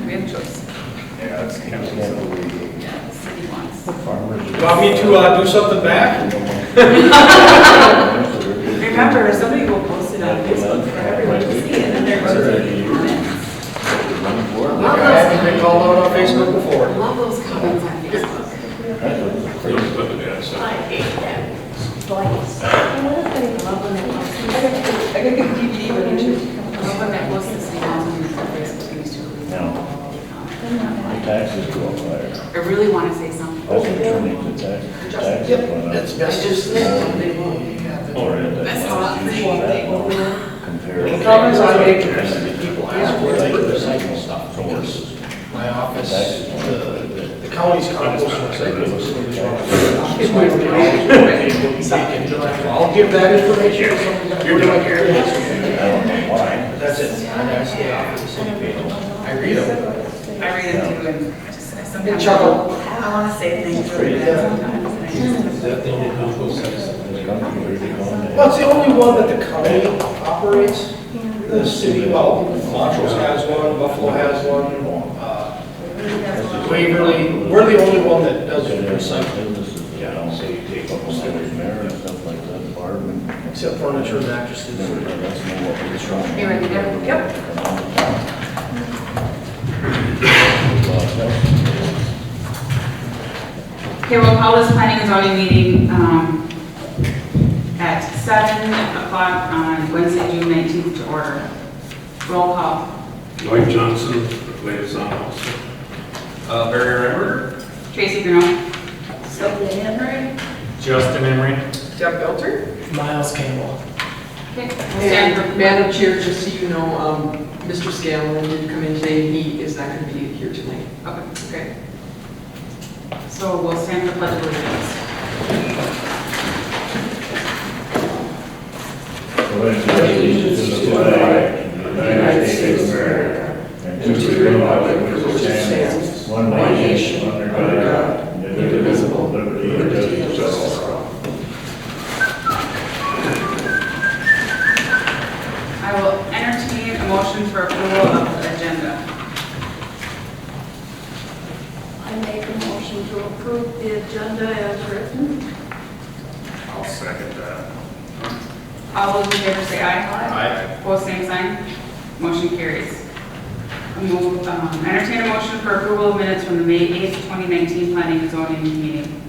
We have a choice. Yeah, it's kind of. Yeah, the city wants. Want me to do something back? Remember, somebody will post it on Facebook for everyone to see, and then they're going to take comments. I haven't been called out on Facebook before. Love those comments on Facebook. I hate that. Love when they post. I gotta get a DVD with you too. Love when they post this thing on Facebook. These two. Taxes go up higher. I really want to say something. That's what turning the taxes Yep, went up. it's best just. Or That's all. compared. The comments I make, people ask for like recycle stuff. My office, the county's compost recycling facility is wrong. I'll give that information to somebody that would like your I don't know why. That's it. That's the office, the city page. I read them. I read it too, and I just, I sometimes. chuckle. I want to say things really bad sometimes. and I just- Well, it's the only one that the county operates. The city, well, Montrose has one, Buffalo has one, Waverly, we're the only one that does recycling, Businesses, you know, so you take up a storage mirror and stuff like that, apartment. except furniture, mattresses. That's more what we try. You ready there? Yep. Okay, we'll call this planning and zoning meeting at 7 o'clock on Wednesday, June 19th to order. Roll call. Dwight Johnson, liaison officer. Barry Remmer. Tracy Bruno. Sylvia Henry. Justin Emery. Jeff Belter. Miles Campbell. Okay. And Madam Chair, just so you know, Mr. Scanlon did come in today, he is not going to be here tonight. Okay. So we'll stand for pledge of allegiance. Allegiance to the flag of the United States of America and to the republic for which it stands, one nation under God, indivisible, liberty and justice for all. I will entertain a motion for approval of the agenda. I make a motion to approve the agenda as written. I'll second that. All those in favor say aye. Aye. Opposed, same sign. Motion carries. Entertain a motion for approval of minutes from the May 8th, 2019 planning and zoning meeting.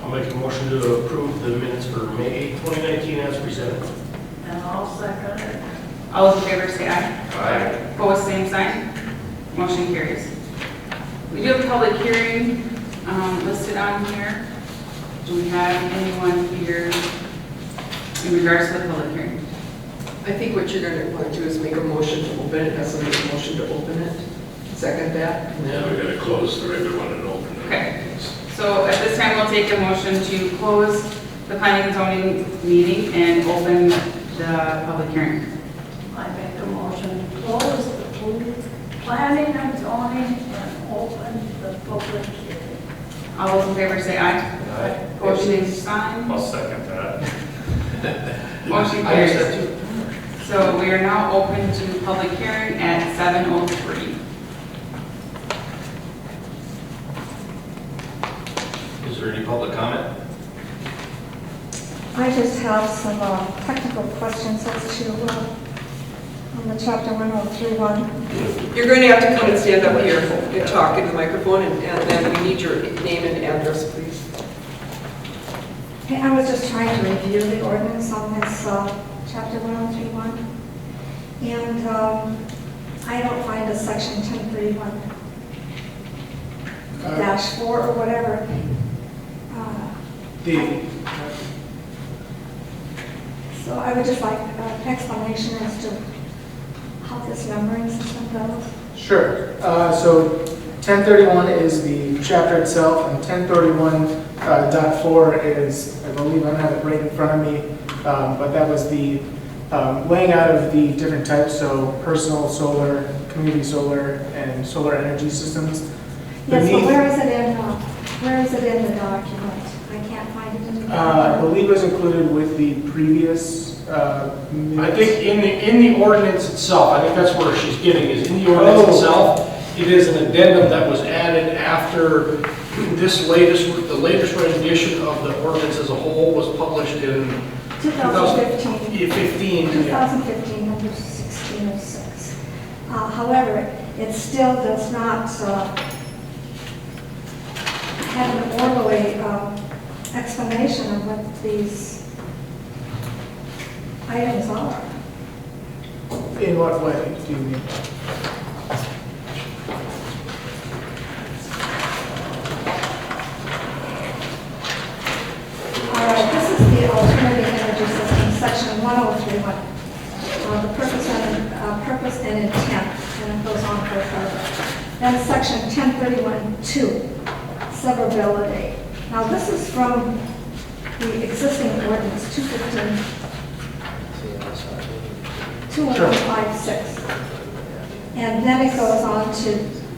I'll make a motion to approve the minutes for May 8, 2019 as presented. And I'll second it. All those in favor say aye. Aye. Opposed, same sign. Motion carries. We do have a public hearing listed on here. Do we have anyone here in regards to the public hearing? I think what you're going to want to do is make a motion to open it, have somebody make a motion to open it. Second that. Yeah, we gotta close the regular one and open it. Okay. So at this time, we'll take a motion to close the planning and zoning meeting and open the public hearing. I make a motion to close the planning and zoning and open the public hearing. All those in favor say aye. Opposed, same sign. I'll second that. Motion I use that carries. too. So we are now open to public hearing at 7:03. Is there any public comment? I just have some technical questions as to on the chapter 1031. You're going to have to come and stand up here and talk in the microphone, and then we need your name and address, please. Hey, I was just trying to review the ordinance on this chapter 1031, and I don't find a section 1031-4 or whatever. So I would just like an explanation as to how this numbering system goes. Sure. So 1031 is the chapter itself, and 1031.4 is, I believe, I don't have it right in front of me, but that was the laying out of the different types, so personal solar, community solar, and solar energy systems. Yes, but Beneath- where is it in the document? I can't find it in the I document. believe it was included with the previous I minutes. think in the ordinance itself, I think that's where she's getting, is in the ordinance Oh. itself, It is an addendum that was added after the latest rendition of the ordinance as a whole was published in 2015. 15. 2015, under 1606. However, it still does not have an orderly explanation of what these items are. In what way do you mean? All right, this is the alternative energy system, section 1031. The purpose and intent, and it goes on for further. Then section 1031-2, severability. Now this is from the existing ordinance 215-2156. And then it goes on to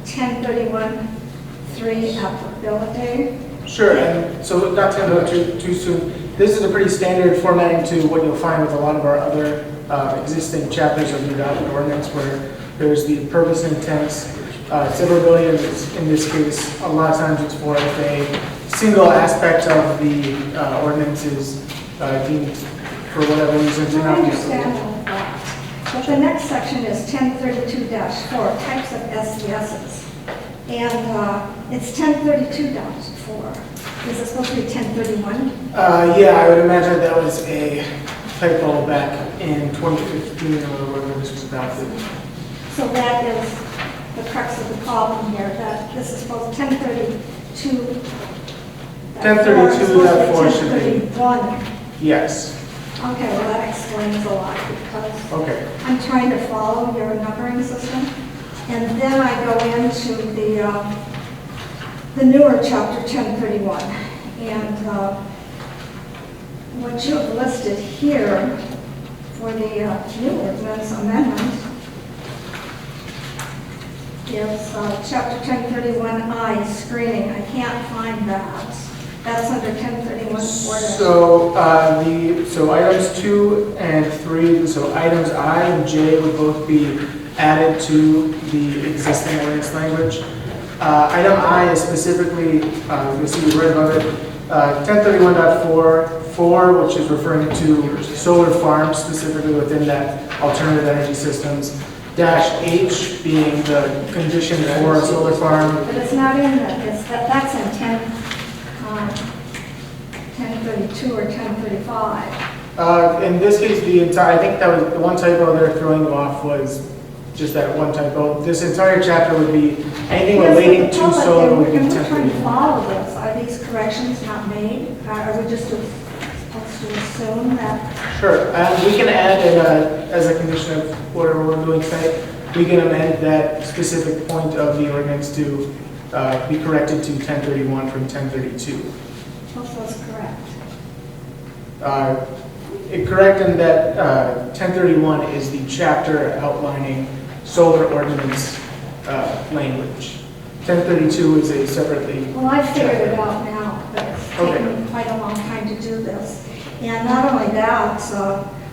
1031-3, applicability. Sure, and so not to go too soon, this is a pretty standard formatting to what you'll find with a lot of our other existing chapters of the adopted ordinance, where there's the purpose and intent. Severability in this case, a lot of times it's for if a single aspect of the ordinance is deemed for whatever reason to I not be understand applicable. all of that. But the next section is 1032-4, types of SESs. And it's 1032-4. Is it supposed to be 1031? Yeah, I would imagine that was a typo back in 2015 or whatever this was adopted. So that is the crux of the problem here, that this is supposed 1032. 1032.4 should be. 1031. Yes, Okay, well, that explains a lot because okay. I'm trying to follow your numbering system. And then I go into the newer chapter 1031. And what you have listed here for the new ordinance amendment is chapter 1031I, screening. I can't find that. That's under 1031 So items 2 and 3, so items I and J would both be added to the existing ordinance language. Item I is specifically, you'll see right above it, 1031.4, which is referring to solar farms specifically within that alternative energy systems. -H being the condition for a solar farm. But it's not in that's in 1032 or 1035. In this case, I think that was the one typo they're throwing them off was just that one typo. This entire chapter would be anything relating to solar would be And we're trying to 1031. follow this. Are these corrections not made? Are we just supposed to assume that? Sure, we can add as a condition of whatever we're doing tonight, we can amend that specific point of the ordinance to be corrected to 1031 from 1032. Also is correct. Correct in that 1031 is the chapter outlining solar ordinance language. 1032 is a separately. Well, I figured it out now, but it's Okay. taken me quite a long time to do this. And not only that,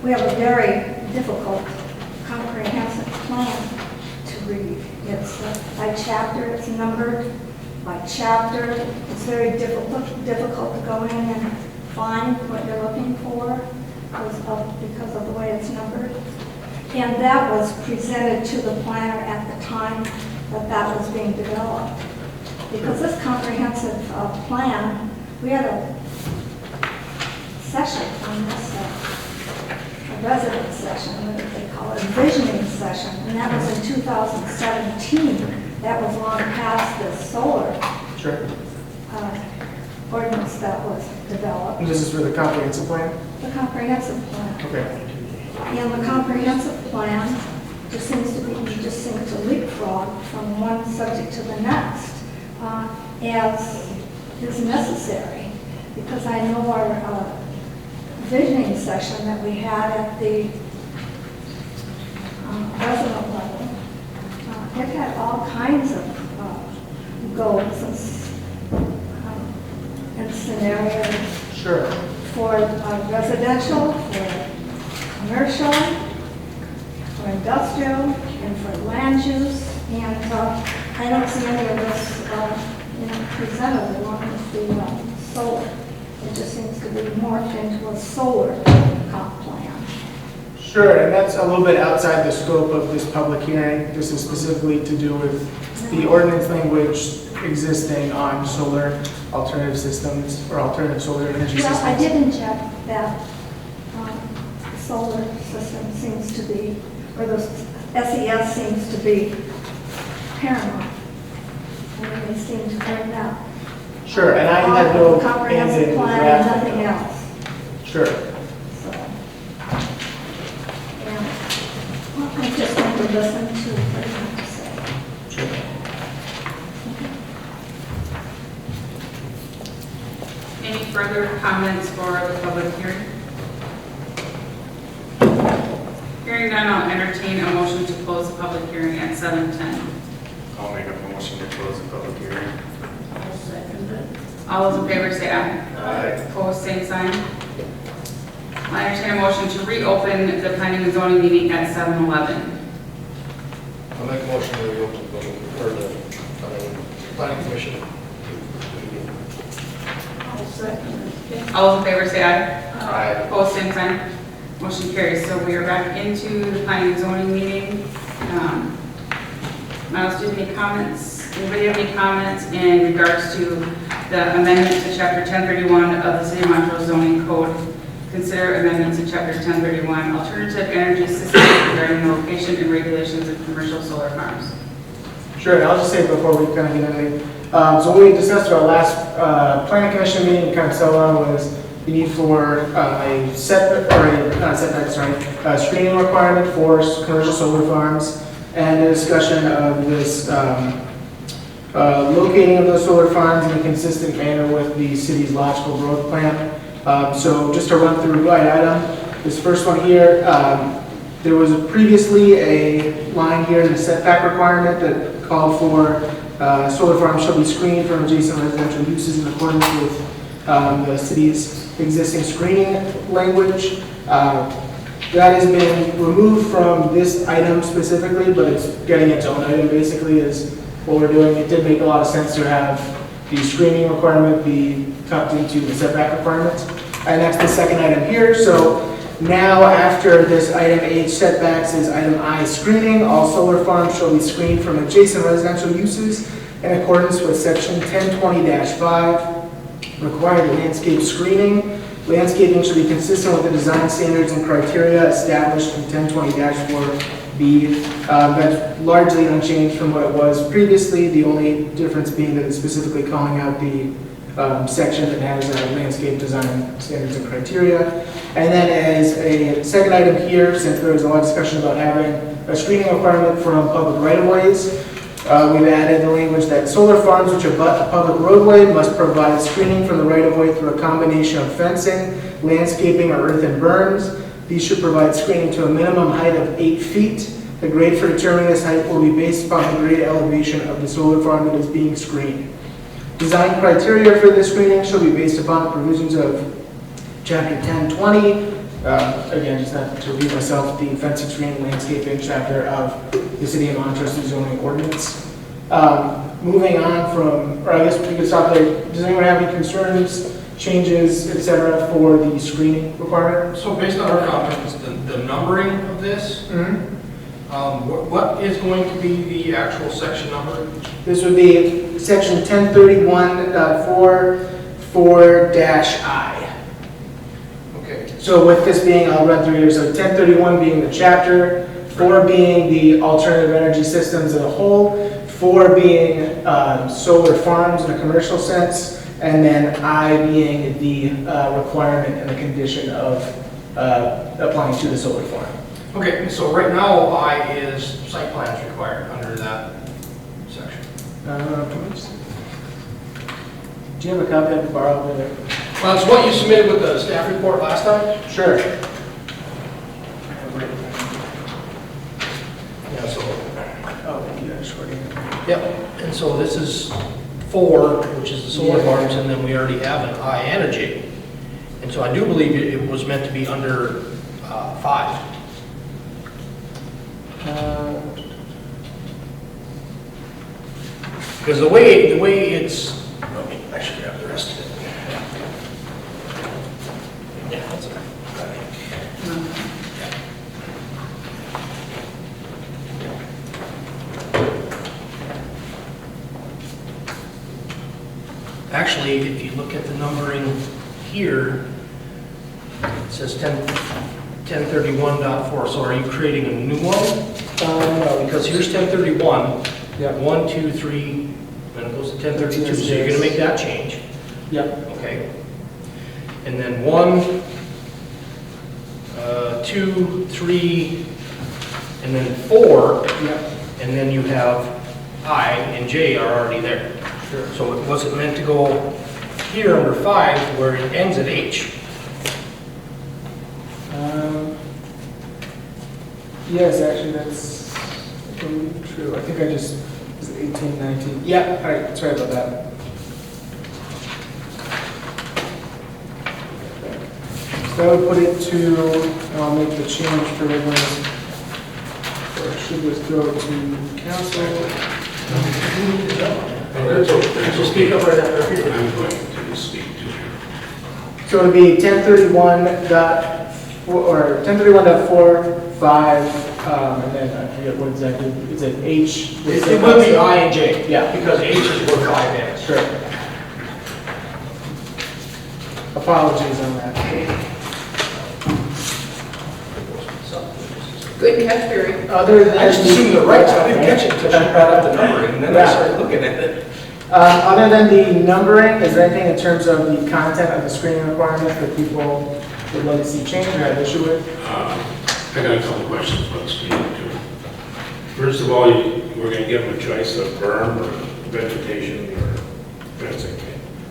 we have a very difficult comprehensive plan to read. It's by chapter, it's numbered by chapter. It's very difficult to go in and find what you're looking for because of the way it's numbered. And that was presented to the planner at the time that was being developed. Because this comprehensive plan, we had a session on this, a resident session, what they call it, a visioning session, and that was in 2017. That was long past the solar Sure. ordinance that was developed, And this is for the comprehensive plan? the comprehensive plan. Okay. And the comprehensive plan just seems to leapfrog from one subject to the next as is necessary. Because I know our visioning session that we had at the resident level, it had all kinds of goals and scenarios Sure. for residential, for commercial, for industrial, and for land use. And I don't see any of this, presented along with the solar. It just seems to be morphed into a solar comp plan. Sure, and that's a little bit outside the scope of this public hearing. This is specifically to do with the ordinance language existing on solar alternative systems or alternative solar energy systems. Well, I didn't check that the solar system seems to be, or the SES seems to be paramount. And they seem to bring that. Sure, and I had no hand in Comprehensive the plan, draft. nothing else. Sure. So, yeah, well, I just want to listen to what they have to say. Sure. Any further comments for the public hearing? Hearing none, I'll entertain a motion to close the public hearing at 7:10. I'll make a motion to close the public hearing. I'll second it. All those in favor say aye. Aye. Opposed, same sign. I'll entertain a motion to reopen the planning and zoning meeting at 7:11. I'll make a motion to reopen the planning commission. I'll second it. All those in favor say aye. Aye. Opposed, same sign. Motion carries. So we are back into the planning and zoning meeting. Miles, do you have any comments? Anybody have any comments in regards to the amendment to chapter 1031 of the City of Montrose zoning code? Consider amendments to chapter 1031, alternative energy systems regarding the location and regulations of commercial solar farms. Sure, and I'll just say before we kind of get into it, so what we discussed at our last planning commission meeting in Kansala was the need for a setback, or not setback, sorry, a screening requirement for commercial solar farms, and a discussion of this locating of those solar farms in a consistent manner with the city's logical growth plan. So just to run through by item, this first one here, there was previously a line here in the setback requirement that called for solar farms shall be screened from adjacent residential uses in accordance with the city's existing screening language. That has been removed from this item specifically, but it's getting its own item basically is what we're doing. It did make a lot of sense to have the screening requirement be tucked into the setback requirements. And that's the second item here. So now after this item H setbacks is item I screening, all solar farms shall be screened from adjacent residential uses in accordance with section 1020-5, required landscape screening. Landscaping should be consistent with the design standards and criteria established in 1020-4B. That's largely unchanged from what it was previously, the only difference being that it's specifically calling out the section that has landscape design standards and criteria. And then as a second item here, since there was a lot of discussion about having a screening requirement from public right-of-ways, we've added the language that solar farms which abut a public roadway must provide screening from the right-of-way through a combination of fencing, landscaping, or earthen berms. These should provide screening to a minimum height of 8 feet. The grade for determining this height will be based upon the grade elevation of the solar farm that is being screened. Design criteria for this screening shall be based upon the provisions of Chapter 1020. Again, just not to repeat myself, the fencing, screening, landscaping chapter of the City of Montrose zoning ordinance. Moving on from, or I guess we could stop there. Does anyone have any concerns, changes, etc. for the screening requirement? So based on our comments, the numbering of this, what is going to be the actual section number? This would be section 1031.4.4-I. Okay. So with this being, I'll run through here, so 1031 being the chapter, 4 being the alternative energy systems as a whole, 4 being solar farms in a commercial sense, and then I being the requirement and the condition of applying to the solar farm. Okay, so right now, I is site plans required under that section. Do you have a copy I can borrow over there? Well, it's what you submitted with the staff report last time? Sure. Yeah, so, Oh, yeah, sure. yep, and so this is 4, which is the solar farms, and then we already have an I and a J. And so I do believe it was meant to be under 5. Because the way it's, I should grab the rest of it. Yeah, that's okay. Actually, if you look at the numbering here, it says 1031.4, so are you creating a new one? No, Because here's 1031, Yeah. 1, 2, 3, then it goes to 1032, so you're gonna make that change, Yep. okay? And then 1, 2, 3, and then 4, Yep. and then you have I and J are already there. Sure. So it wasn't meant to go here under 5 where it ends at H. Yes, actually, that's, I believe, true. I think I just, was it 18, 19? Yeah, all right, sorry about that. So that would put it to, and I'll make the change for everyone. Or should this go to council? Just speak up right after. I'm going to speak to you. So it would be 1031.4, or 1031.45, and then I forget what exactly, is it H? It will be I and J. Yeah. Because H is where 5 ends. Sure. Apologies on that. Good catch, Barry. Other than. I just assumed the right, so I didn't catch it until she brought up the numbering, and then I Yeah. started looking at it. Other than the numbering, is there anything in terms of the content of the screening requirement that people would like to see changed or have issue with? I got a couple questions about speaking to you. First of all, we're going to give them a choice of berm or vegetation or fencing.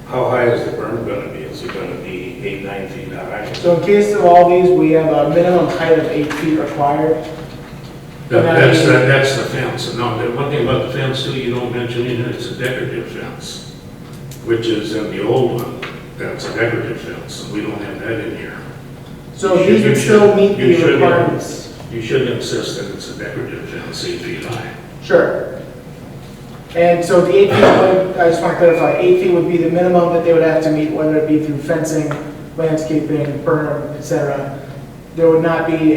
How high is the berm going to be? Is it going to be 8, 9 feet high? So in case of all these, we have a minimum height of 8 feet required. That's the fence. And now, the one thing about the fence too, you don't mention in it, it's a decorative fence, which is in the old one. That's a decorative fence, and we don't have that in here. So these would still meet You the should, requirements. You should insist that it's a decorative fence, 8 feet high. Sure. And so the 8 feet, I just want to clarify, 8 feet would be the minimum that they would have to meet, whether it be through fencing, landscaping, berm, et cetera. There would not be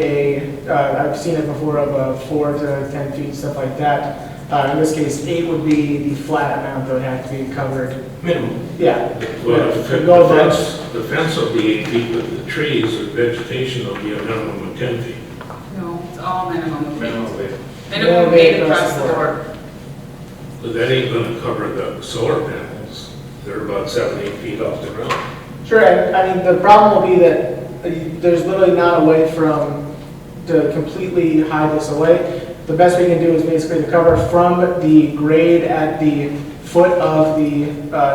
I've seen it before, of a 4 to 10 feet, stuff like that. In this case, 8 would be the flat amount that would have to be covered. Minimum. Yeah. Well, Could go above. the fence will be 8 feet, but the trees or vegetation will be a minimum of 10 feet. No, it's all minimum of 8. Minimum weight. Minimum 8 across the board. But that ain't gonna cover the solar panels. They're about 7, 8 feet off the ground. Sure, and I mean, the problem will be that there's literally not a way to completely hide this away. The best we can do is basically to cover from the grade at the foot of the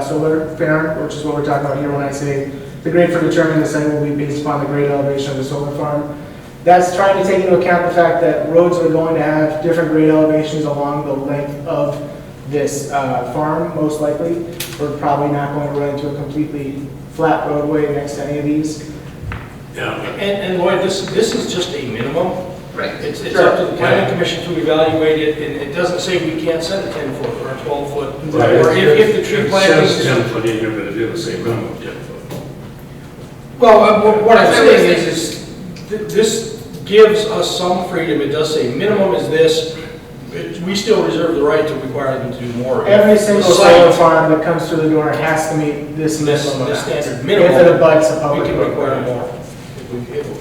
solar farm, which is what we're talking about here when I say the grade for determining the site will be based upon the grade elevation of the solar farm. That's trying to take into account the fact that roads are going to have different grade elevations along the length of this farm, most likely. We're probably not going to run into a completely flat roadway next to any of these. Yeah, And Lloyd, this is just a minimum. Right. It's up to the planning commission to evaluate it, and it doesn't say we can't set a 10-foot or a 12-foot. Right. Or if the tree It planting says is. 10 foot in here, but it didn't say minimum 10 foot. Well, what I'm That's what saying we're is this gives us some freedom. It does say minimum is this. We still reserve the right to require them to do more. Every If single the solar site- farm that comes through the door has to meet this minimum This amount. standard If it minimum, abuts a we public can road. require more.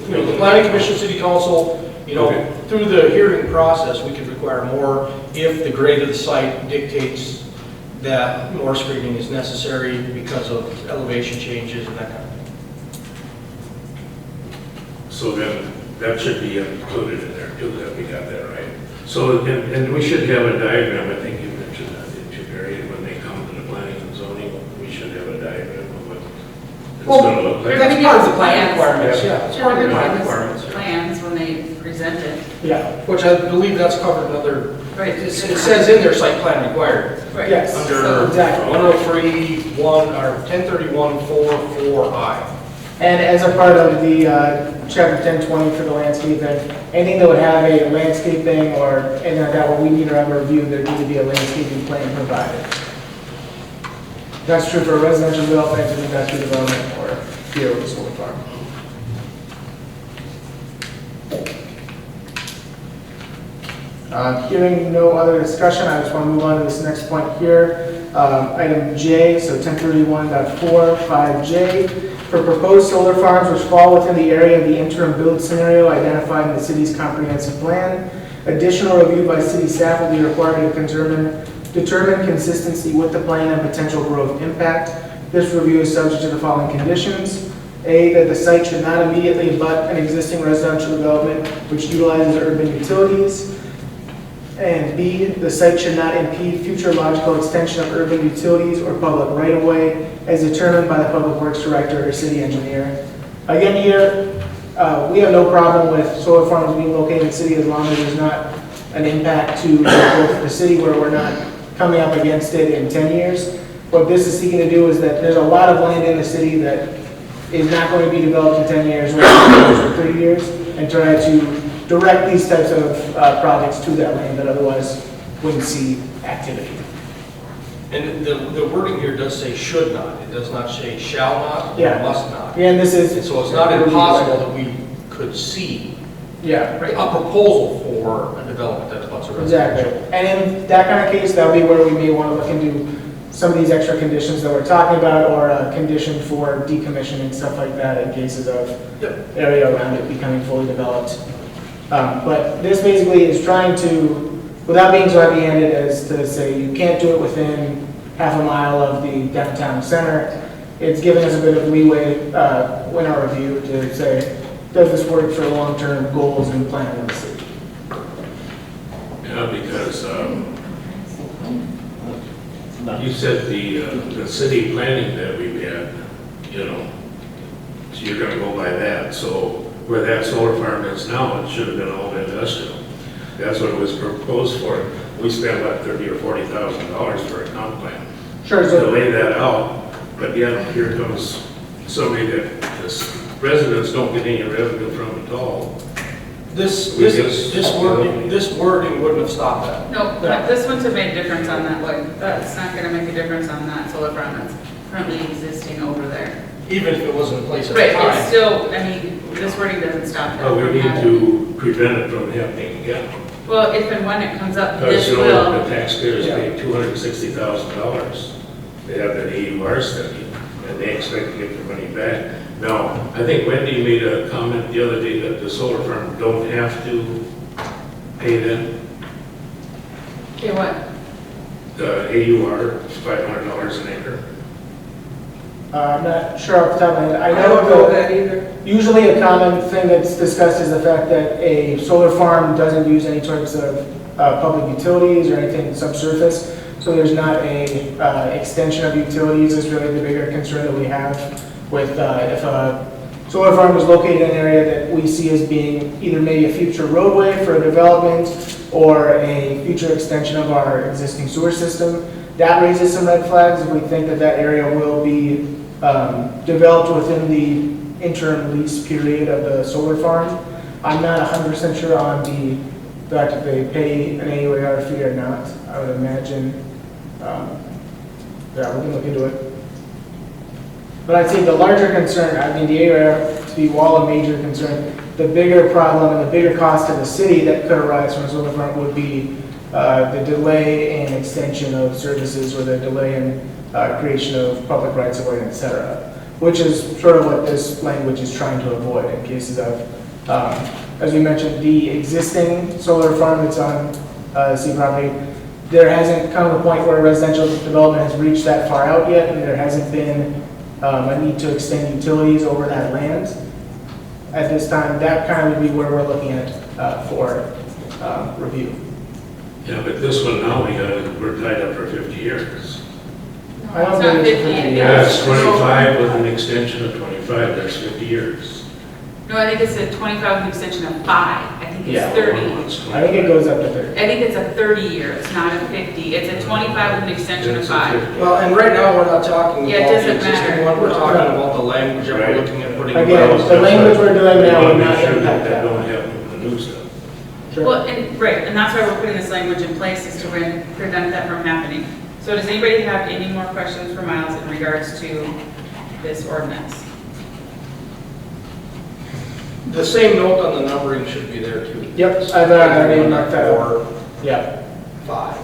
You know, the planning commission, city council, you know, Okay. through the hearing process, we could require more if the grade of the site dictates that more screening is necessary because of elevation changes and that kind of thing. So then, that should be included in there too, that we got that right. So, and we should have a diagram, I think you mentioned that, didn't you, Barry, when they come to the planning and zoning, we should have a diagram of what it's Well, gonna look like. That's part of the plan Plans. requirements, yeah. It's part of the plan Everybody requirements. has plans when they present it. Yeah, Which I believe that's covered in other, Right. it says in their site plan required. Right. yes, Under exactly. 103.1 or 1031.4.4I. And as a part of the chapter 1020 for the landscaping, anything that would have a landscaping or anything like that, what we need to have a review, there need to be a landscaping plan provided. That's true for residential development, and industrial development, or here with the solar farm. Hearing no other discussion, I just want to move on to this next point here. Item J, so 1031.4.5J, for proposed solar farms which fall within the area of the interim build scenario identified in the city's comprehensive plan. Additional review by city staff will be required to determine consistency with the plan and potential growth impact. This review is subject to the following conditions. A, that the site should not immediately abut an existing residential development which utilizes urban utilities. And B, the site should not impede future logical extension of urban utilities or public right-of-way as determined by the Public Works Director or City Engineer. Again here, we have no problem with solar farms being located in the city as long as there's not an impact to the growth of the city where we're not coming up against it in 10 years. What this is seeking to do is that there's a lot of land in the city that is not going to be developed in 10 years or 30 years, and try to direct these types of projects to that land that otherwise wouldn't see activity. And the wording here does say should not. It does not say shall not Yeah. or must not. Yeah, and this is... And so it's not impossible that we could see Yeah, a proposal for a development that abuts a exactly. residential. And in that kind of case, that would be where we may want to look into some of these extra conditions that we're talking about, or a condition for decommissioning, stuff like that, in cases of area around it becoming fully developed. But this basically is trying to, without being so heavy-handed as to say you can't do it within half a mile of the downtown center, it's giving us a bit of leeway in our review to say, does this work for long-term goals and plan of the city? Yeah, because you said the city planning that we've had, you know, so you're gonna go by that. So where that solar farm is now, it should have been all industrial. That's what it was proposed for. We spent about $30,000 or $40,000 for a comp plan Sure, to so, lay that out. But yet, here comes somebody that the residents don't get any revenue from at all. This wording wouldn't have stopped that. No, this wouldn't have made a difference on that, like, that's not gonna make a difference on that solar farm that's currently existing over there. Even if it wasn't in place at the Right, time. it's still, I mean, this wording doesn't stop that. Well, we from need happening. to prevent it from happening again. Well, if and when it comes up, Because, this you know, will, the taxpayers pay $260,000. They have an AUR study, and they expect to get their money back. Now, I think Wendy made a comment the other day that the solar farm don't have to pay them. okay, what? The AUR is $500 an acre. I'm not sure off the top of my head. I don't know that either. Usually a common thing that's discussed is the fact that a solar farm doesn't use any types of public utilities or anything subsurface, so there's not a extension of utilities is really the bigger concern that we have with if a solar farm is located in an area that we see as being either maybe a future roadway for development or a future extension of our existing sewer system. That raises some red flags if we think that that area will be developed within the interim lease period of the solar farm. I'm not 100% sure on the fact if they pay an AUAR fee or not. I would imagine, yeah, we can look into it. But I'd say the larger concern, I mean, the AUAR to be all a major concern, the bigger problem and the bigger cost to the city that could arise from a solar farm would be the delay in extension of services or the delay in creation of public rights of way, et cetera, which is sort of what this language is trying to avoid in cases of, as we mentioned, the existing solar farm that's on city property, there hasn't come to the point where residential development has reached that far out yet, and there hasn't been a need to extend utilities over that land. At this time, that kind of would be where we're looking at for review. Yeah, but this one now, we're tied up for 50 years. I don't It's not think it's 50 50 Yeah, years. it's 25 with an extension of 25, that's 50 years. No, I think it's a 25 with an extension of 5. I think Yeah. it's 30. I think it goes up to 30. I think it's a 30 year, it's not a 50. It's a 25 with an extension of It's a 5. 50. Well, and right now, we're not talking Yeah, it about the doesn't existing matter. one, we're talking about the language that we're Right. looking at putting. Again, in. the language we're doing We now want would to not make sure impact that that. don't happen with the new stuff. Sure. Well, and, right, and that's why we're putting this language in place is to prevent that from happening. So does anybody have any more questions for Miles in regards to this ordinance? The same note on the numbering should be there too. Yep, I've already marked that out. 4, Yeah, 5.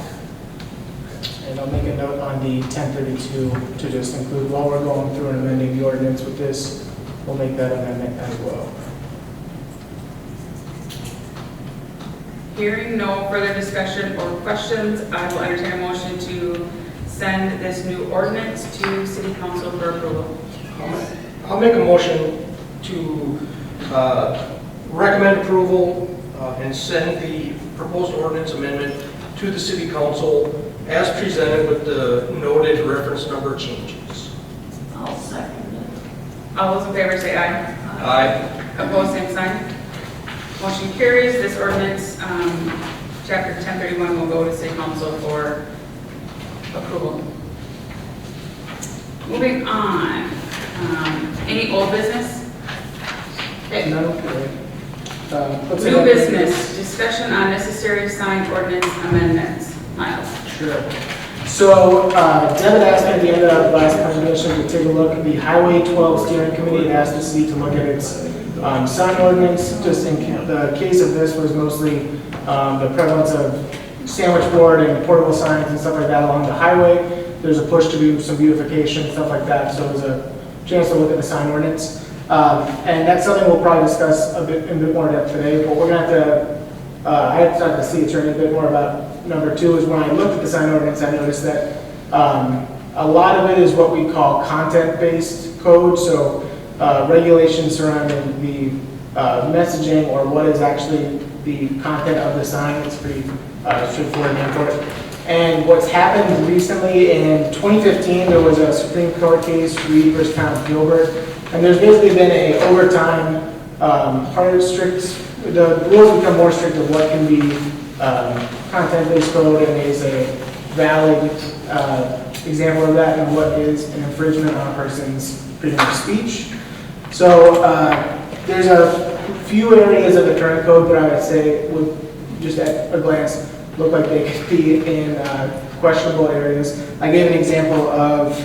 and I'll make a note on the 1032 to just include, while we're going through and amending the ordinance with this, we'll make that amendment as well. Hearing no further discussion or questions, I will entertain a motion to send this new ordinance to City Council for approval. I'll make a motion to recommend approval and send the proposed ordinance amendment to the city council as presented with the noted reference number changes. I'll second it. All those in favor say aye. Aye. Opposed, same sign. Motion carries. This ordinance, chapter 1031, will go to City Council for approval. Moving on, any old business? Okay. No, let's New go- business, discussion on necessary signed ordinance amendments. Miles. Sure. So, Devin asked me at the end of last presentation to take a look at the Highway 12 Steering Committee and asked the city to look at its sign ordinance. Just in the case of this was mostly the prevalence of sandwich board and portable signs and stuff like that along the highway. There's a push to do some beautification, stuff like that, so it was a chance to look at the sign ordinance. And that's something we'll probably discuss in a bit more depth today, but we're gonna have to, I have to talk to the city attorney a bit more about number 2 is when I looked at the sign ordinance, I noticed that a lot of it is what we call content-based code, so regulations surrounding the messaging or what is actually the content of the sign. It's pretty straightforward name for it. And what's happened recently in 2015, there was a Supreme Court case, Reed versus Town of Gilbert, and there's basically been over time, the rules become more strict of what can be content-based code and is a valid example of that and what is an infringement on a person's freedom of speech. So there's a few areas of the current code that I would say would just at a glance look like they could be in questionable areas. I gave an example of,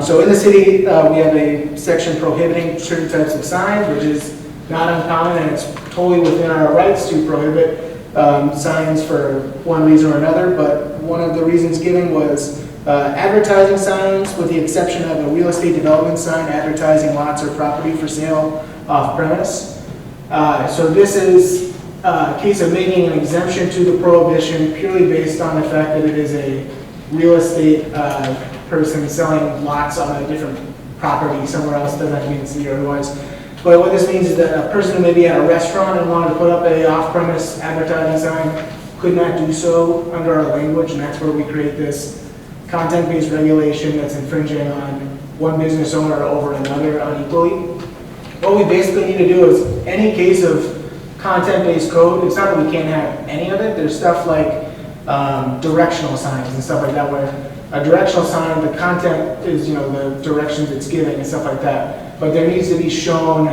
so in the city, we have a section prohibiting certain types of signs, which is not uncommon, and it's totally within our rights to prohibit signs for one reason or another, but one of the reasons given was advertising signs, with the exception of a real estate development sign advertising lots or property for sale off premise. So this is a case of making an exemption to the prohibition purely based on the fact that it is a real estate person selling lots on a different property somewhere else, doesn't have to be in the city or otherwise. But what this means is that a person who may be at a restaurant and wanted to put up a off-premise advertising sign could not do so under our language, and that's where we create this content-based regulation that's infringing on one business owner over another unequally. What we basically need to do is any case of content-based code, it's not that we can't have any of it, there's stuff like directional signs and stuff like that, where a directional sign, the content is, the directions it's giving and stuff like that. But there needs to be shown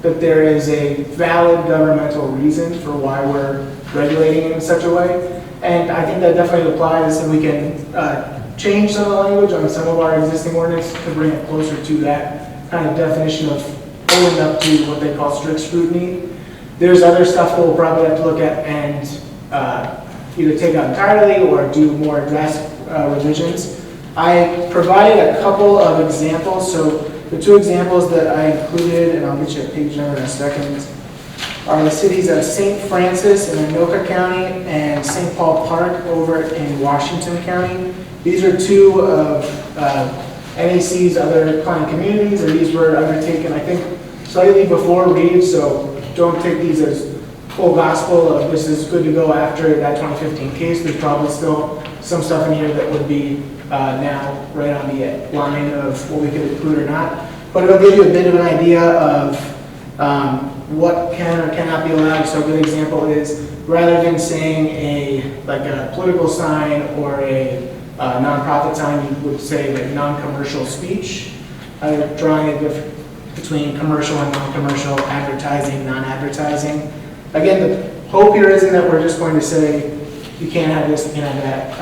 that there is a valid governmental reason for why we're regulating it in such a way. And I think that definitely applies, and we can change some of the language on some of our existing ordinance to bring it closer to that kind of definition of holding up to what they call strict scrutiny. There's other stuff that we'll probably have to look at and either take out entirely or do more drastic revisions. I provided a couple of examples, so the 2 examples that I included, and I'll get you a page number in a second, are the cities of St. Francis in Anoka County and St. Paul Park over in Washington County. These are 2 of NAC's other client communities, and these were undertaken, I think, slightly before Reed, so don't take these as full gospel of this is good to go after that 2015 case. There's probably still some stuff in here that would be now right on the line of what we could include or not. But it'll give you a bit of an idea of what can or cannot be allowed. So a good example is rather than saying a political sign or a nonprofit sign, you would say like non-commercial speech, drawing a difference between commercial and non-commercial, advertising, non-advertising. Again, the hope here isn't that we're just going to say you can't have this, you can't have that.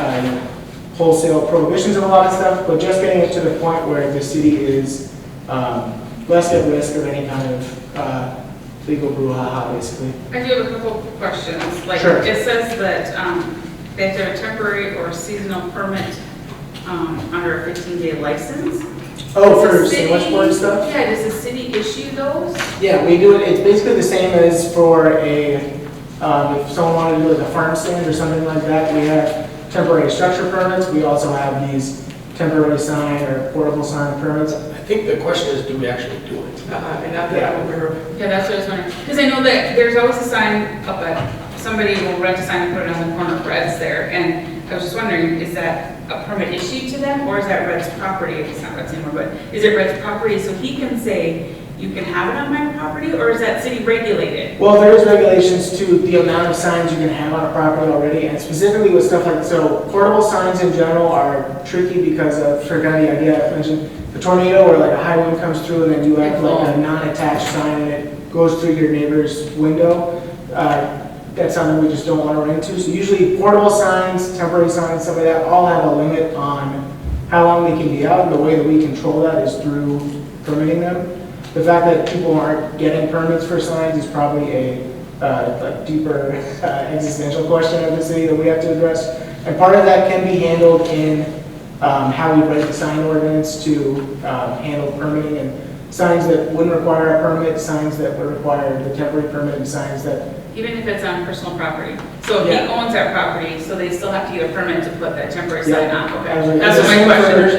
wholesale prohibitions of a lot of stuff, but just getting it to the point where the city is less at risk of any kind of legal brouhaha, basically. I do have a couple questions. Like, Sure. it says that they have to have a temporary or seasonal permit under a 15-day license. Oh, Does for the city- sandwich board stuff? Yeah, does the city issue those? Yeah, we do it, it's basically the same as for a, if someone wanted to do like a farm stand or something like that, we have temporary structure permits, we also have these temporary sign or portable sign permits. I think the question is, do we actually do it? And not that I'm aware of. Yeah, that's what I was wondering. Because I know that there's always a sign up at, somebody will rent a sign and put it on the corner of Red's there. And I was just wondering, is that a permit issued to them or is that Red's property? It's not Red's anymore, but is it Red's property so he can say, you can have it on my property, or is that city regulated? Well, there is regulations to the amount of signs you can have on a property already, and specifically with stuff like, so portable signs in general are tricky because of, for kind of the idea I mentioned, a tornado or like a high wind comes through and then you have like a non-attached sign and it goes through your neighbor's window. That's something we just don't want to run into. So usually portable signs, temporary signs, stuff like that, all have a limit on how long they can be out. And the way that we control that is through permitting them. The fact that people aren't getting permits for signs is probably a deeper existential question of the city that we have to address. And part of that can be handled in how we write the sign ordinance to handle permitting and signs that wouldn't require a permit, signs that would require the temporary permit, and signs that. Even if it's on personal property. So if he Yeah. owns that property, so they still have to get a permit to put that temporary sign Yeah. on. Okay, And that's what my And question is.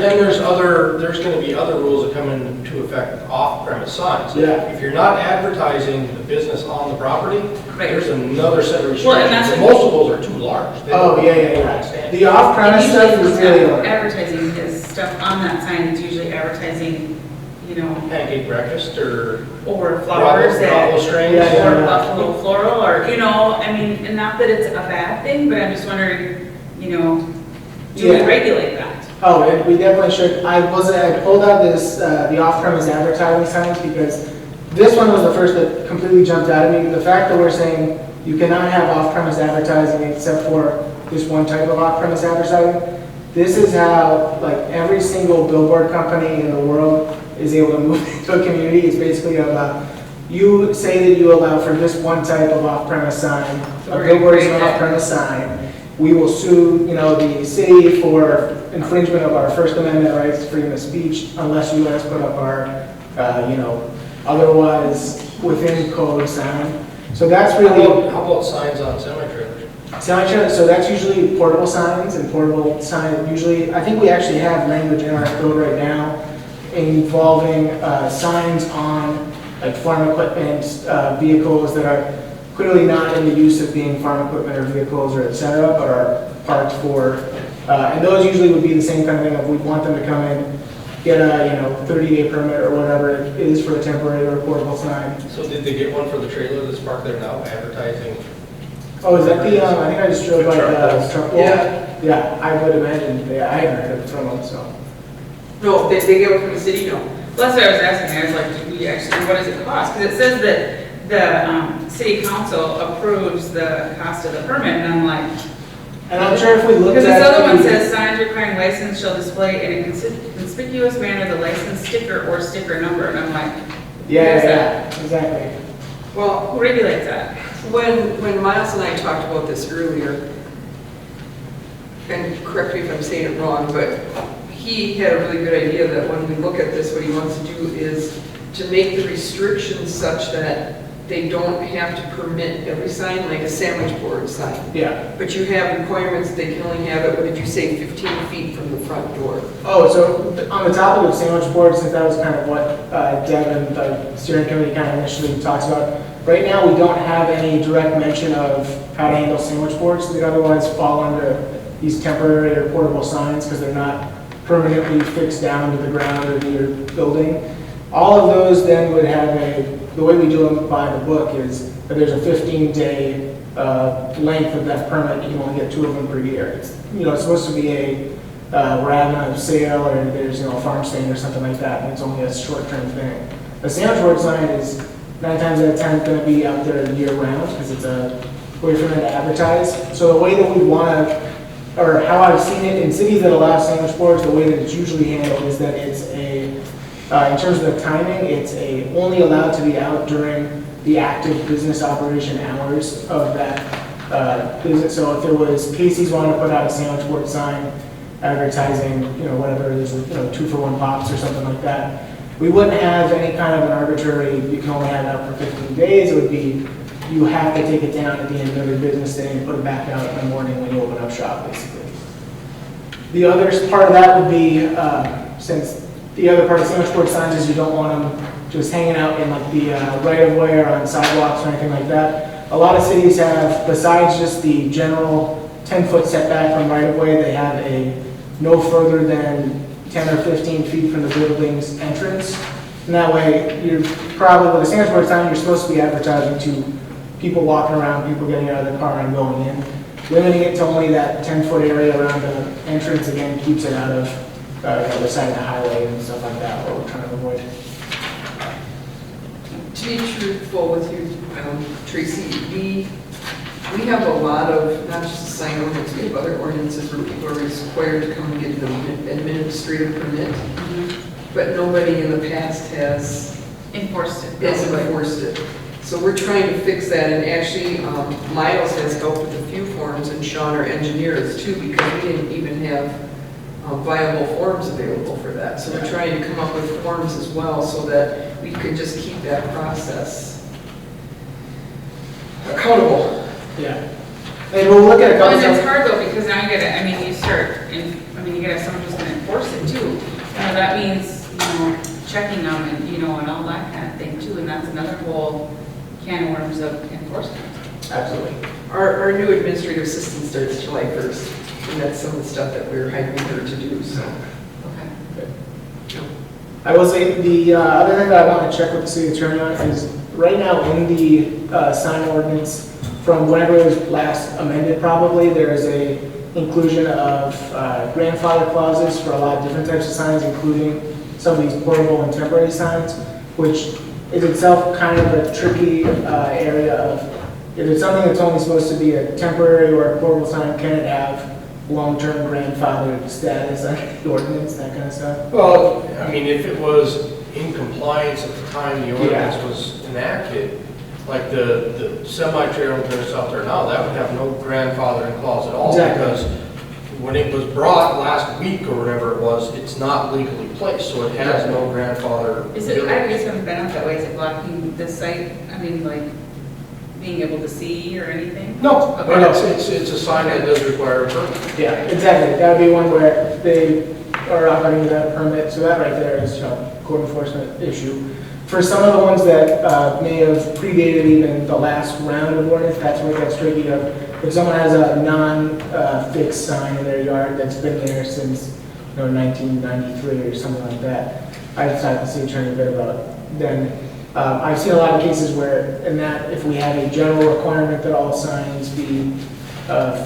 there's going to be other rules that come into effect off-premise signs. Yeah. If you're not advertising the business on the property, Right. there's another set of Well, and restrictions. that's And what- most of those are too large. They Oh, don't- yeah. they don't stand. The off-premise And stuff usually is if really he's low. advertising his stuff on that sign, it's usually advertising, you know, Pancake breakfast or or flowers Bravo that, strains. Yeah. or buffalo floral, or, you know, I mean, and not that it's a bad thing, but I'm just wondering, you know, do we Yeah. regulate that? Oh, we definitely should. I pulled out this, the off-premise advertising signs because this one was the first that completely jumped out at me. The fact that we're saying you cannot have off-premise advertising except for this one type of off-premise advertising. This is how, like, every single billboard company in the world is able to move into a community. It's basically you say that you allow for this one type of off-premise sign, a billboard is an off-premise sign. We will sue, you know, the city for infringement of our First Amendment rights to freedom of speech unless you let us put up our, you know, otherwise within code sign. So that's really. How about signs on semi-trailers? Semi-trailer, so that's usually portable signs and portable sign, usually, I think we actually have language in our code right now involving signs on like farm equipment, vehicles that are clearly not in the use of being farm equipment or vehicles or et cetera, but are parked for, and those usually would be the same kind of thing of we'd want them to come in, get a, you know, 30-day permit or whatever it is for a temporary or portable sign. So did they get one for the trailer that's parked there now, advertising? Oh, is that the, I think I just drove by Truck the rolls. truck roll. Yeah. Yeah, I would imagine, yeah, I haven't heard it from them, so. No, they get it from the city, no. Well, that's what I was asking, I was like, do we actually, what does it cost? Because it says that the city council approves the cost of the permit, and I'm like, And I'm sure if we looked at. because this other one the- says signs requiring license shall display in a conspicuous manner the license sticker or sticker number, and I'm like, Yeah, exactly. Well, who regulates that? when Miles and I talked about this earlier, and correct me if I'm saying it wrong, but he had a really good idea that when we look at this, what he wants to do is to make the restrictions such that they don't have to permit every sign, like a sandwich board sign. Yeah. But you have requirements, they can only have it, what did you say, 15 feet from the front door? Oh, so on the topic of sandwich boards, since that was kind of what Deb and the steering committee kind of initially talks about, right now we don't have any direct mention of how to handle sandwich boards that otherwise fall under these temporary or portable signs because they're not permanently fixed down to the ground or to your building. All of those then would have the way we do them by the book is that there's a 15-day length of that permit. You can only get 2 of them per year. It's, you know, it's supposed to be we're having a sale or there's, you know, a farm stand or something like that, and it's only a short-term thing. The sandwich board sign is 9 times out of 10 going to be out there year-round because it's a way for them to advertise. So the way that we want to or how I've seen it in cities that allow sandwich boards, the way that it's usually handled is that it's in terms of the timing, it's only allowed to be out during the active business operation hours of that business. So if there was, Casey's wanted to put out a sandwich board sign advertising, whatever it is, 2-for-1 pops or something like that, we wouldn't have any kind of an arbitrary, you can only have it out for 15 days. It would be, you have to take it down at the end of every business day and put it back out in the morning when you open up shop, basically. The other part of that would be, since the other part of sandwich board signs is you don't want them just hanging out in like the right-of-way or on sidewalks or anything like that. A lot of cities have, besides just the general 10-foot setback from right-of-way, they have a no further than 10 or 15 feet from the building's entrance. And that way, you're probably, with a sandwich board sign, you're supposed to be advertising to people walking around, people getting out of their car and going in. Limiting it to only that 10-foot area around the entrance, again, keeps it out of the side of the highway and stuff like that, what we're trying to avoid. To be truthful with you, Tracy, we have a lot of, not just a sign ordinance, we have other ordinances where people are required to come and get an administrative permit, but nobody in the past has Enforced it. enforced it. So we're trying to fix that, and actually, Miles has helped with a few forms, and Sean, our engineer, is too, because we didn't even have viable forms available for that. So we're trying to come up with forms as well, so that we could just keep that process accountable. Yeah. And we'll look at a Well, couple and it's of, hard though, because now you gotta, you start, you gotta have someone who's gonna enforce it too. That means, checking them and all that kind of thing too, and that's another whole can of worms of enforcement. absolutely. Our new administrative assistant starts July 1st, and that's some of the stuff that we're hiring her to do, so. Okay. I will say, the other thing that I want to check with the city attorney on is, right now in the sign ordinance, from whenever it was last amended probably, there is a inclusion of grandfather clauses for a lot of different types of signs, including some of these portable and temporary signs, which is itself kind of a tricky area of, if it's something that's only supposed to be a temporary or a portable sign, can it have long-term grandfathered status under the ordinance, that kind of stuff? Well, if it was in compliance at the time the ordinance was enacted, like the semi-trailer that's out there now, that would have no grandfathering clause at all. Exactly. Because when it was brought last week or whatever it was, it's not legally placed, so it has no grandfather. Is it, I guess haven't been out that way, is it blocking this site, being able to see or anything? No, Okay. but it's a sign that does require a permit. Yeah, exactly. That would be one where they are operating without a permit, so that right there is, code enforcement issue. For some of the ones that may have predated even the last round of ordinance, that's where it gets tricky. If someone has a non-fixed sign in their yard that's been there since 1993 or something like that, I decided to see attorney a bit about it. Then I've seen a lot of cases where, in that, if we have a general requirement that all signs be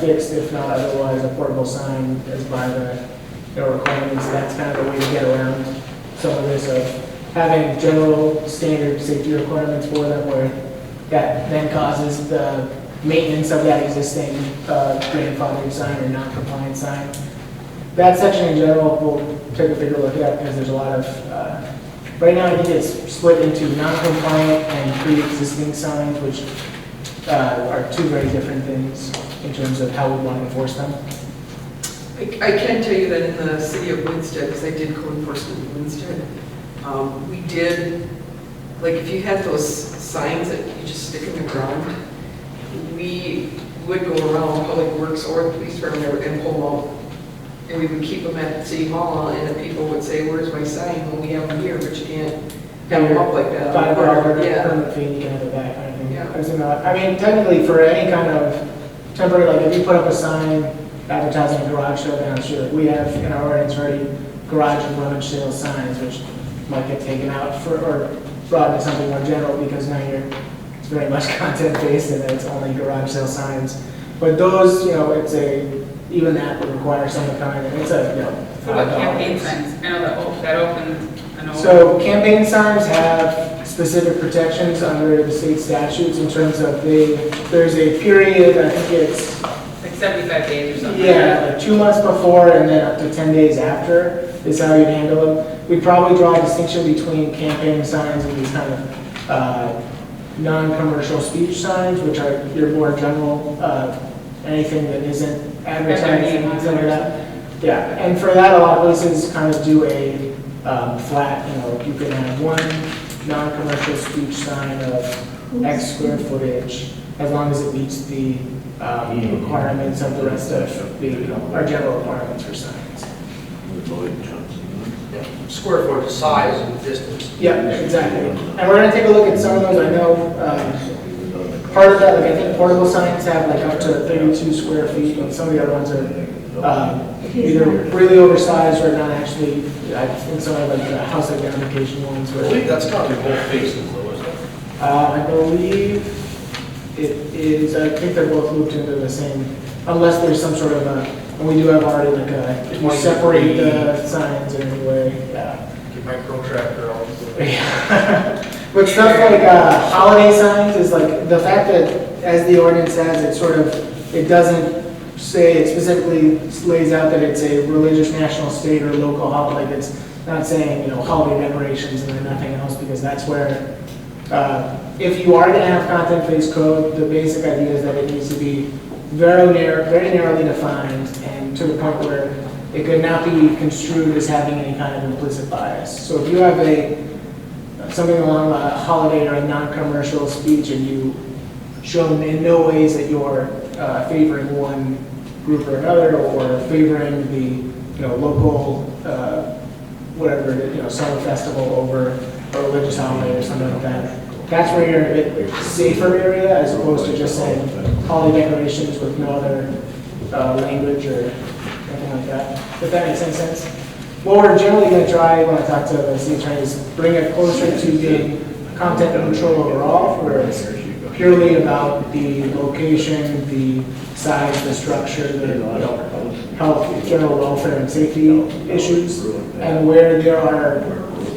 fixed, if not otherwise, a portable sign is by the requirements, that's kind of the way to get around some of this of having general standard safety requirements for them, where that then causes the maintenance of that existing grandfathered sign or non-compliant sign. That section in general, we'll take a bigger look at, because there's a lot of, right now I think it's split into non-compliant and pre-existing signs, which are two very different things in terms of how we want to enforce them. I can tell you that in the city of Winsted, because I did code enforcement in Winsted, we did, like if you had those signs that you just stick in the ground, we would go around Public Works or the police department and pull them out. And we would keep them at City Hall, and the people would say, "Where's my sign?" Well, we have them here, but you can't have them up like that. $5 Yeah. permit fee, you can have it back, kind of thing. Yeah. Technically, for any kind of temporary, like if you put up a sign advertising a garage sale down the street, like we have in our ordinance already garage and rummage sale signs, which might get taken out or brought into something more general, because now it's very much content-based and it's only garage sale signs. But those, even that would require someone coming in, it's What about campaign signs? I know that opened, So campaign signs have specific protections under the state statutes in terms of there's a period, I think it's like 75 days or something. Yeah, like 2 months before and then up to 10 days after is how you'd handle them. We'd probably draw a distinction between campaign signs and these kind of non-commercial speech signs, which are your more general, anything that isn't advertising, things like that. Yeah, and for that, a lot of places kind of do a flat, you can have one non-commercial speech sign of X square footage, as long as it meets the requirements of the rest of our general requirements for signs. Square foot size and distance. Yeah, exactly. And we're gonna take a look at some of those. I know part of that, like I think portable signs have like up to 32 square feet, and some of the other ones are either really oversized or not actually. I think some of like the house identification ones I were. believe that's covering both faces though, isn't it? I believe it is. I think they're both looped into the same, unless there's some sort of and we do have already like if you separate the signs in any way. Yeah. Get my protractor out. But stuff like holiday signs is like the fact that, as the ordinance says, it doesn't say, it specifically lays out that it's a religious, national, state, or local holiday. Like it's not saying, holiday decorations and then nothing else, because that's where, if you are going to have content-based code, the basic idea is that it needs to be very narrowly defined, and to the point where it could not be construed as having any kind of implicit bias. So if you have something along a holiday or a non-commercial speech, and you show them in no ways that you're favoring one group or another, or favoring the local whatever summer festival over a religious holiday or something like that. That's where you're in a bit safer area, as opposed to just saying holiday decorations with no other language or anything like that. If that makes any sense. What we're generally going to try when I talk to the city attorney is bring it closer to being content neutral overall, where it's purely about the location, the size, the structure, the health, general welfare, and safety issues, and where there are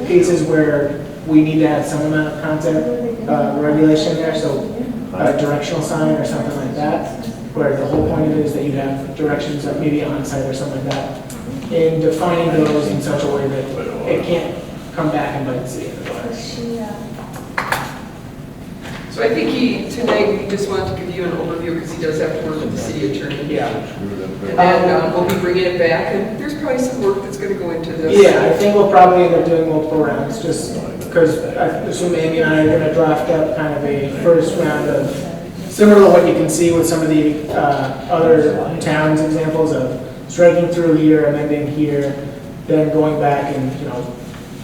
cases where we need to have some amount of content regulation there, so a directional sign or something like that, where the whole point of it is that you have directions maybe on site or something like that, in defining those in such a way that it can't come back and bite the city in the butt. So I think tonight, we just wanted to give you an overview, because he does have to work with the city attorney. Yeah. And then we'll be bringing it back, and there's probably some work that's going to go into this. Yeah, I think we'll probably end up doing multiple rounds, just because I assume Amy and I are going to draft up kind of a first round of, similar to what you can see with some of the other towns examples of striking through here, amending here, then going back and,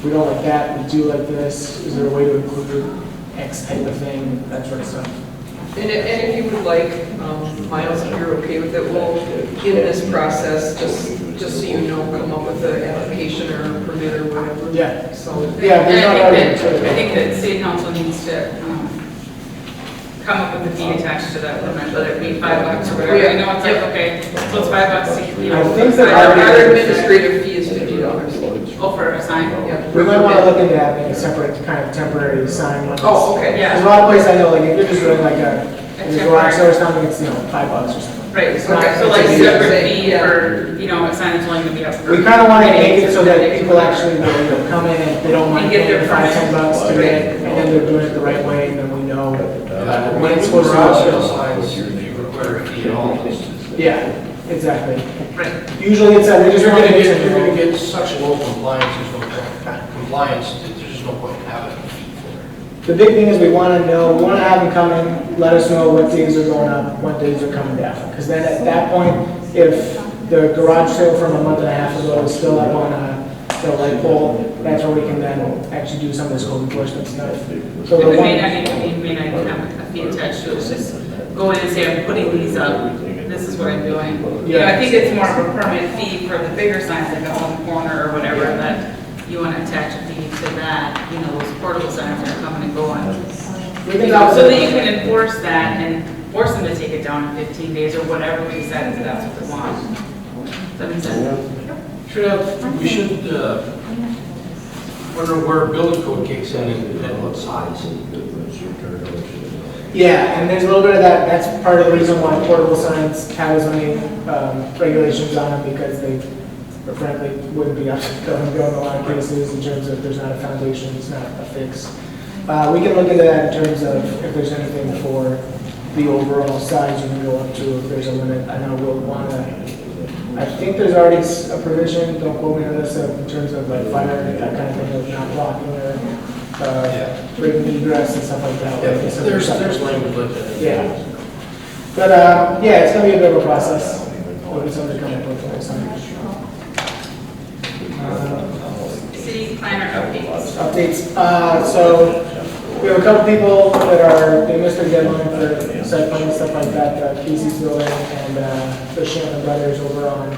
we don't like that, we do like this, is there a way to include X type of thing, that sort of stuff. And if you would like, Miles, if you're okay with it, we'll, in this process, just so you know, come up with an application or a permit or whatever. Yeah. So, Yeah, there's not already. I think that city council needs to come up with a fee attached to that permit, whether it be $5 or whatever. I know it's like, okay, so it's $5, I think that our administrative fee is $50. Oh, for a sign? Yeah. We might want to look into having a separate kind of temporary sign. Oh, okay. Yeah. There's a lot of places I know, like if you're just doing like a garage sale or something, it's, $5 or something. Right, It's not- so like it's a a- separate fee for, a sign that's only gonna be up for. We kind of want to make it so that people actually will come in, if they don't mind And get paying their $5, $10 to get it, and then they're doing it the right way, and then we know when it's supposed Garage to sale go. signs, if you require a fee at all. Yeah, exactly. Right. Usually it's, we just You're want to gonna get, get, you're gonna get such low compliance, there's just no point in having a fee for it. the big thing is we want to have them come in, let us know what days are going up, what days are coming down. Because then at that point, if the garage sale from a month and a half ago is still up on the light pole, that's where we can then actually do some of this code enforcement stuff. So It the may one, not even, may not even have a fee attached to it, it's just go in and say, I'm putting these up, this is what I'm doing. I think it's more of a permit fee for the bigger signs, like a home corner or whatever, that you want to attach a fee to that, those portable signs that are coming and going. we can So that you can enforce that and force them to take it down in 15 days or whatever we decide if that's what they want. Does that make sense? We should, wondering where building code kicks in and what size. Yeah, and there's a little bit of that, that's part of the reason why portable signs have as many regulations on them, because they frankly wouldn't be up to go in a lot of cases in terms of there's not a foundation, it's not a fix. We can look into that in terms of if there's anything for the overall size you can go up to, if there's a limit. I know we'll want to, I think there's already a provision, don't quote me on this, in terms of like fire, that kind of thing, of not blocking or breaking egress and stuff like that. There's language like that. Yeah. But, yeah, it's gonna be a bit of a process. We'll get something coming up with next time. City planner updates. Updates, so we have a couple people that they missed their deadline for site plan and stuff like that, Casey's building and the Shannon Brothers over on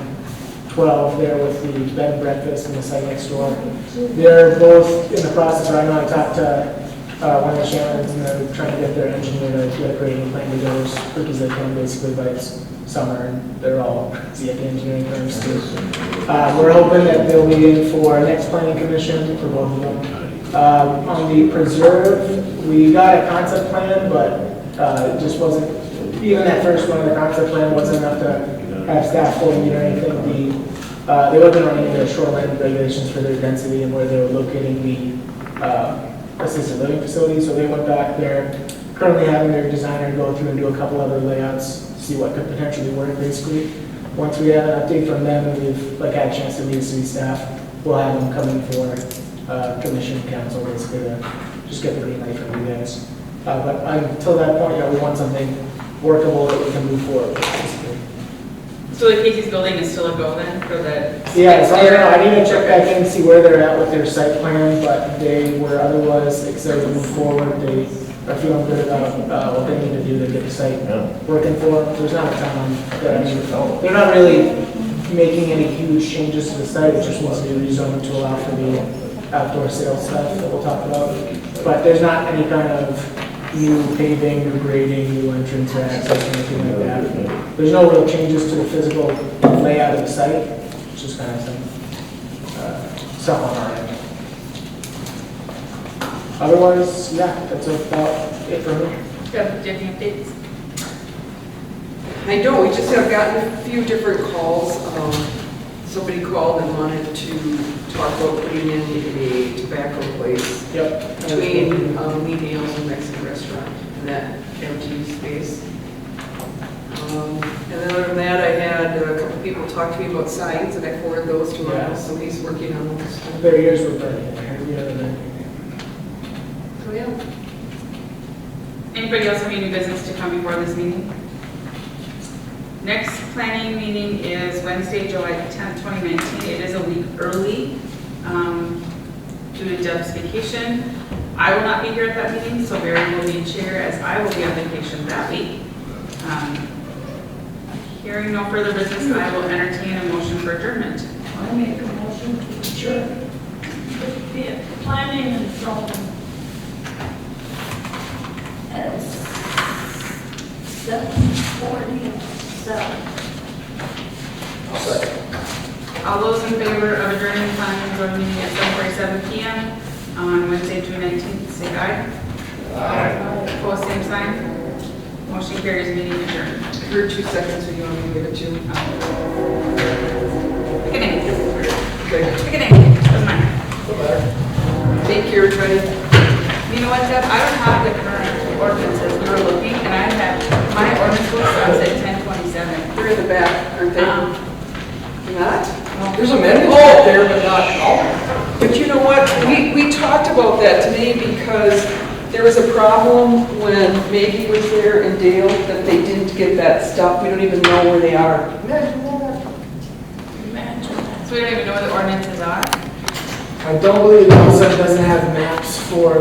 12 there with the bed and breakfast and the site next door. They're both in the process right now. I talked to one of the Shannons and they're trying to get their engineer to get a grading plan together as quick as they can, basically by summer, and they're all busy at the engineering firms too. We're hoping that they'll be in for next planning commission for both of them. On the preserve, we got a concept plan, but it just wasn't, even that first one, the concept plan wasn't enough to have staff fully meet or anything. They wasn't running their shoreline regulations for their density and where they were locating the assisted living facility, so they went back there, currently having their designer go through and do a couple other layouts, see what could potentially work basically. Once we have an update from them and we've had a chance to meet the city staff, we'll have them come in for commission council basically to just get the green light from you guys. But until that point, we want something workable that we can move forward with, basically. So the Casey's building is still a go then for the? Yeah, so I don't know, I need to check back in and see where they're at with their site plan, but they were otherwise excited to move forward. They are feeling good about what they need to do to get the site working for them. There's not a ton that I need to know. They're not really making any huge changes to the site, it just wants to be rezoned to allow for the outdoor sales stuff that we'll talk about. But there's not any kind of new paving, new grading, new entrance or access or anything like that. There's no real changes to the physical layout of the site, it's just kind of some stuff on our end. Otherwise, yeah, that's about it for me. Do you have any updates? I don't, we just have gotten a few different calls. Somebody called and wanted to talk about putting in a tobacco place between Meat Ales and Mexican restaurant in that empty space. And then other than that, I had a couple people talk to me about signs, and I forwarded those to him, so he's working on those. Their ears were burning. So yeah. Anybody else have any new business to come before this meeting? Next planning meeting is Wednesday, July 10th, 2019. It is a week early due to Deb's vacation. I will not be here at that meeting, so Barry will be chair as I will be on vacation that week. Hearing no further business, I will entertain a motion for adjournment. I make a motion to adjourn. The planning and zoning at 7:47. I'll second. All those in favor of adjourning the planning and zoning meeting at 7:47 p.m. on Wednesday, June 19th, say aye. Aye. Opposed, same sign. Motion carries, meeting adjourned. I heard 2 seconds, so you want me to give it to him? Pick a name. Okay. Pick a name. Doesn't matter. Thank you, everybody. You know what, Deb? I don't have the current ordinances. We were looking, and I have my ordinance book starts at 10:27. They're in the back, aren't they? Not? There's amendments out there, but not all. But you know what, we talked about that today because there was a problem when Maggie was there and Dale, that they didn't get that stuff. We don't even know where they are. Imagine that. So we don't even know what the ordinances are. I don't believe the website doesn't have maps for